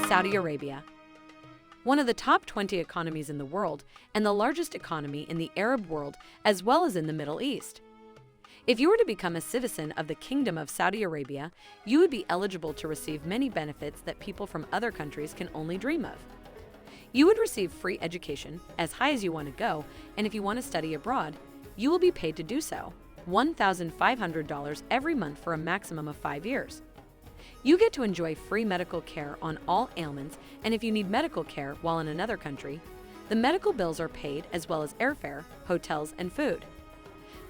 Saudi Arabia. One of the top 20 economies in the world and the largest economy in the Arab world as well as in the Middle East. If you were to become a citizen of the Kingdom of Saudi Arabia, you would be eligible to receive many benefits that people from other countries can only dream of. You would receive free education, as high as you want to go, and if you want to study abroad, you will be paid to do so, $1,500 every month for a maximum of 5 years. You get to enjoy free medical care on all ailments, and if you need medical care while in another country, the medical bills are paid as well as airfare, hotels, and food.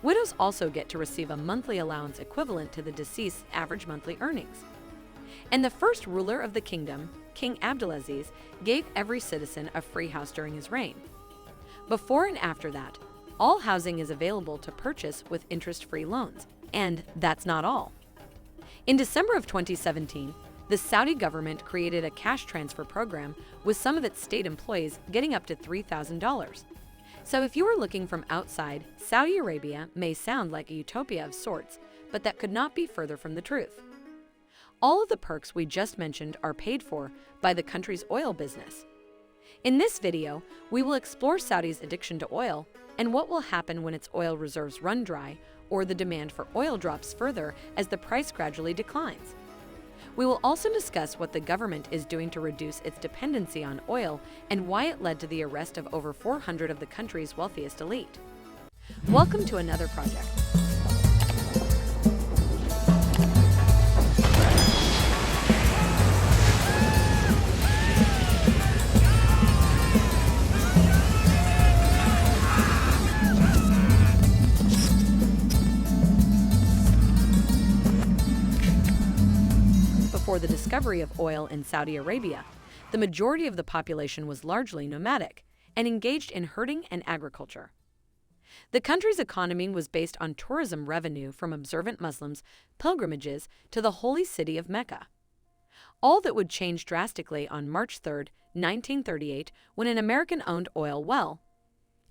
Widows also get to receive a monthly allowance equivalent to the deceased's average monthly earnings. And the first ruler of the kingdom, King Abdulaziz, gave every citizen a free house during his reign. Before and after that, all housing is available to purchase with interest-free loans. And that's not all. In December of 2017, the Saudi government created a cash transfer program with some of its state employees getting up to $3,000. So if you are looking from outside, Saudi Arabia may sound like a utopia of sorts, but that could not be further from the truth. All of the perks we just mentioned are paid for by the country's oil business. In this video, we will explore Saudi's addiction to oil and what will happen when its oil reserves run dry or the demand for oil drops further as the price gradually declines. We will also discuss what the government is doing to reduce its dependency on oil and why it led to the arrest of over 400 of the country's wealthiest elite. Welcome to another project. Before the discovery of oil in Saudi Arabia, the majority of the population was largely nomadic and engaged in herding and agriculture. The country's economy was based on tourism revenue from observant Muslims' pilgrimages to the holy city of Mecca. All that would change drastically on March 3, 1938, when an American-owned oil well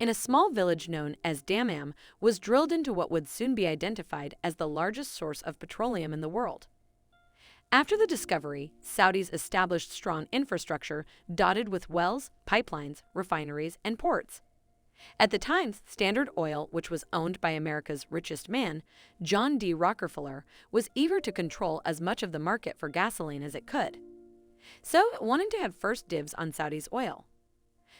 in a small village known as Dammam was drilled into what would soon be identified as the largest source of petroleum in the world. After the discovery, Saudis established strong infrastructure dotted with wells, pipelines, refineries, and ports. At the time, Standard Oil, which was owned by America's richest man, John D. Rockefeller, was eager to control as much of the market for gasoline as it could. So it wanted to have first dibs on Saudi's oil.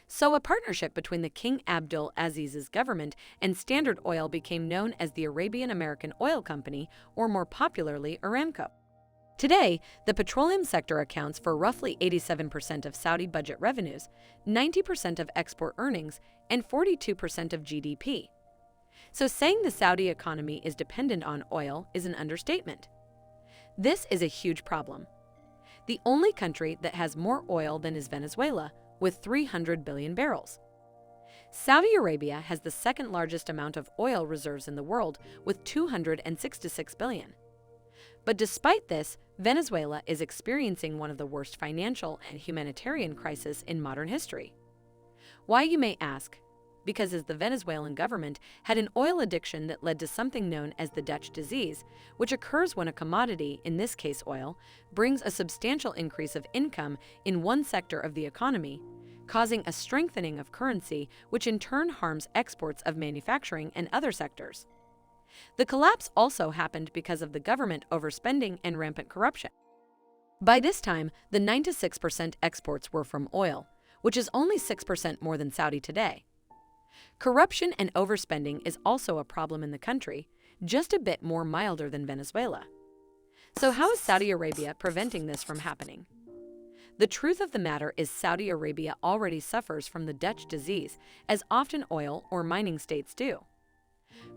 So a partnership between the King Abdul Aziz's government and Standard Oil became known as the Arabian American Oil Company, or more popularly, Aramco. Today, the petroleum sector accounts for roughly 87% of Saudi budget revenues, 90% of export earnings, and 42% of GDP. So saying the Saudi economy is dependent on oil is an understatement. This is a huge problem. The only country that has more oil than is Venezuela, with 300 billion barrels. Saudi Arabia has the second largest amount of oil reserves in the world, with 266 billion. But despite this, Venezuela is experiencing one of the worst financial and humanitarian crises in modern history. Why, you may ask? Because the Venezuelan government had an oil addiction that led to something known as the Dutch disease, which occurs when a commodity, in this case oil, brings a substantial increase of income in one sector of the economy, causing a strengthening of currency, which in turn harms exports of manufacturing and other sectors. The collapse also happened because of the government overspending and rampant corruption. By this time, the 96% exports were from oil, which is only 6% more than Saudi today. Corruption and overspending is also a problem in the country, just a bit more milder than Venezuela. So how is Saudi Arabia preventing this from happening? The truth of the matter is Saudi Arabia already suffers from the Dutch disease, as often oil or mining states do.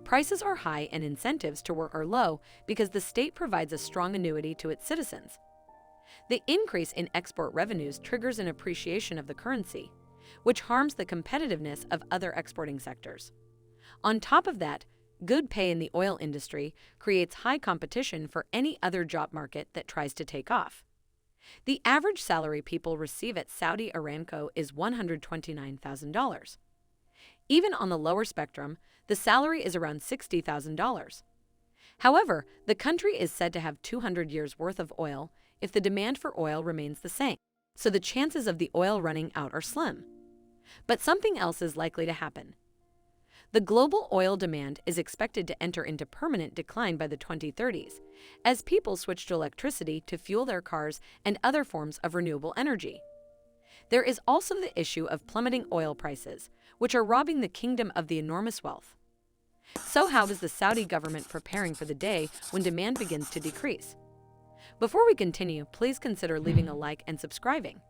Prices are high and incentives to work are low because the state provides a strong annuity to its citizens. The increase in export revenues triggers an appreciation of the currency, which harms the competitiveness of other exporting sectors. On top of that, good pay in the oil industry creates high competition for any other job market that tries to take off. The average salary people receive at Saudi Aramco is $129,000. Even on the lower spectrum, the salary is around $60,000. However, the country is said to have 200 years' worth of oil if the demand for oil remains the same. so the chances of the oil running out are slim. But something else is likely to happen. The global oil demand is expected to enter into permanent decline by the 2030s, as people switch to electricity to fuel their cars and other forms of renewable energy. There is also the issue of plummeting oil prices, which are robbing the kingdom of the enormous wealth. So how is the Saudi government preparing for the day when demand begins to decrease? Before we continue, please consider leaving a like and subscribing.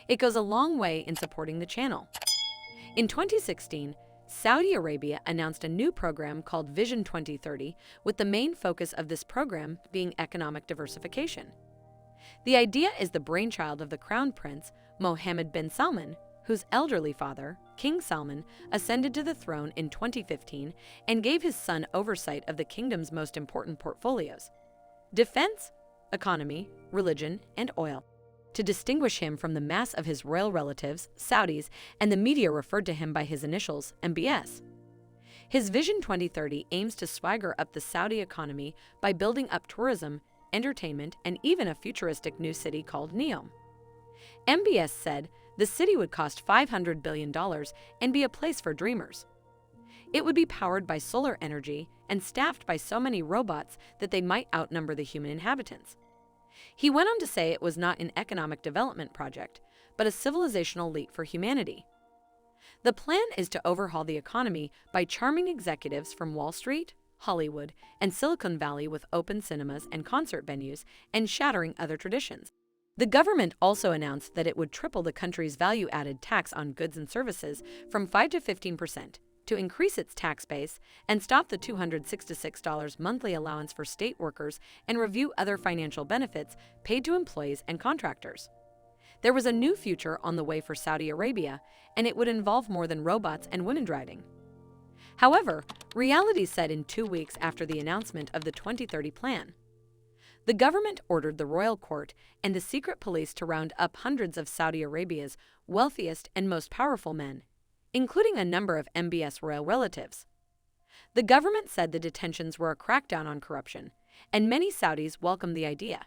It goes a long way in supporting the channel. In 2016, Saudi Arabia announced a new program called Vision 2030, with the main focus of this program being economic diversification. The idea is the brainchild of the Crown Prince, Mohammed bin Salman, whose elderly father, King Salman, ascended to the throne in 2015 and gave his son oversight of the kingdom's most important portfolios: defense, economy, religion, and oil. To distinguish him from the mass of his royal relatives, Saudis, and the media referred to him by his initials, MBS. His Vision 2030 aims to swagger up the Saudi economy by building up tourism, entertainment, and even a futuristic new city called Neom. MBS said the city would cost $500 billion and be a place for dreamers. It would be powered by solar energy and staffed by so many robots that they might outnumber the human inhabitants. He went on to say it was not an economic development project, but a civilizational leap for humanity. The plan is to overhaul the economy by charming executives from Wall Street, Hollywood, and Silicon Valley with open cinemas and concert venues and shattering other traditions. The government also announced that it would triple the country's value-added tax on goods and services from 5 to 15% to increase its tax base and stop the $266 monthly allowance for state workers and review other financial benefits paid to employees and contractors. There was a new future on the way for Saudi Arabia, and it would involve more than robots and women driving. However, reality set in 2 weeks after the announcement of the 2030 plan. The government ordered the royal court and the secret police to round up hundreds of Saudi Arabia's wealthiest and most powerful men, including a number of MBS royal relatives. The government said the detentions were a crackdown on corruption, and many Saudis welcomed the idea.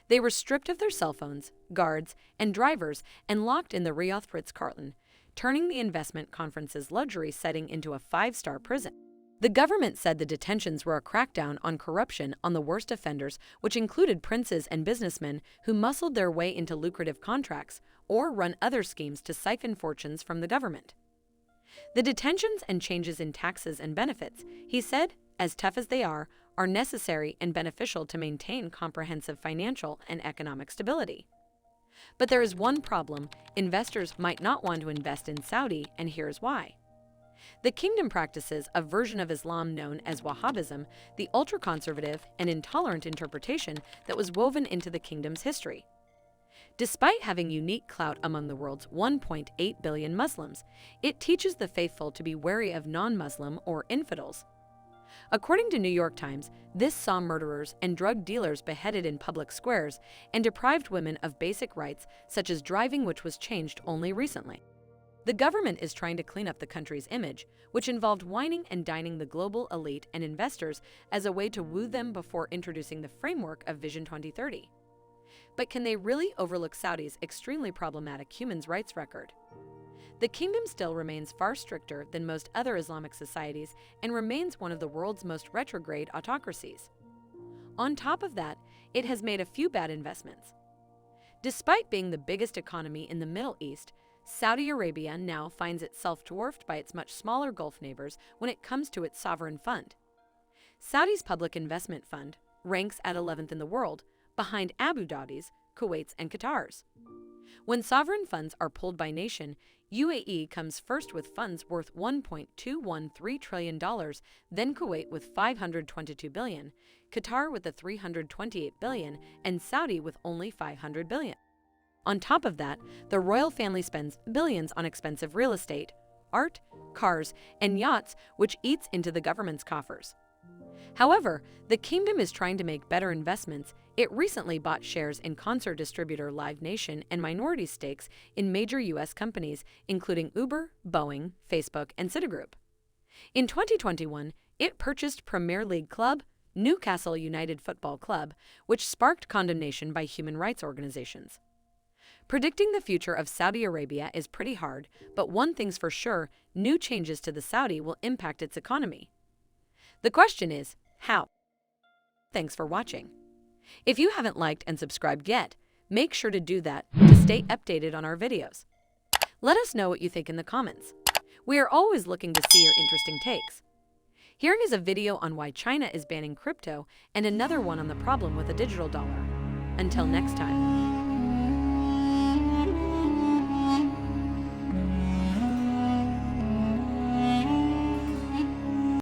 They were stripped of their cell phones, guards, and drivers and locked in the Riyadh Ritz-Carlton, turning the investment conference's luxury setting into a 5-star prison. The government said the detentions were a crackdown on corruption on the worst offenders, which included princes and businessmen who muscled their way into lucrative contracts or run other schemes to siphon fortunes from the government. The detentions and changes in taxes and benefits, he said, as tough as they are necessary and beneficial to maintain comprehensive financial and economic stability. But there is one problem: investors might not want to invest in Saudi, and here's why. The kingdom practices a version of Islam known as Wahhabism, the ultra-conservative and intolerant interpretation that was woven into the kingdom's history. Despite having unique clout among the world's 1.8 billion Muslims, it teaches the faithful to be wary of non-Muslim or infidels. According to New York Times, this saw murderers and drug dealers beheaded in public squares and deprived women of basic rights such as driving, which was changed only recently. The government is trying to clean up the country's image, which involved wining and dining the global elite and investors as a way to woo them before introducing the framework of Vision 2030. But can they really overlook Saudi's extremely problematic human rights record? The kingdom still remains far stricter than most other Islamic societies and remains one of the world's most retrograde autocracies. On top of that, it has made a few bad investments. Despite being the biggest economy in the Middle East, Saudi Arabia now finds itself dwarfed by its much smaller Gulf neighbors when it comes to its sovereign fund. Saudi's public investment fund ranks at 11th in the world, behind Abu Dhabi's, Kuwait's, and Qatar's. When sovereign funds are pulled by nation, UAE comes first with funds worth $1.213 trillion, then Kuwait with $522 billion, Qatar with $328 billion, and Saudi with only $500 billion. On top of that, the royal family spends billions on expensive real estate, art, cars, and yachts, which eats into the government's coffers. However, the kingdom is trying to make better investments. It recently bought shares in concert distributor Live Nation and minority stakes in major U.S. companies, including Uber, Boeing, Facebook, and Citigroup. In 2021, it purchased Premier League club Newcastle United Football Club, which sparked condemnation by human rights organizations. Predicting the future of Saudi Arabia is pretty hard, but one thing's for sure, new changes to the Saudi will impact its economy. The question is, how? Thanks for watching. If you haven't liked and subscribed yet, make sure to do that to stay updated on our videos. Let us know what you think in the comments. We are always looking to see your interesting takes. Here is a video on why China is banning crypto and another one on the problem with a digital dollar. Until next time.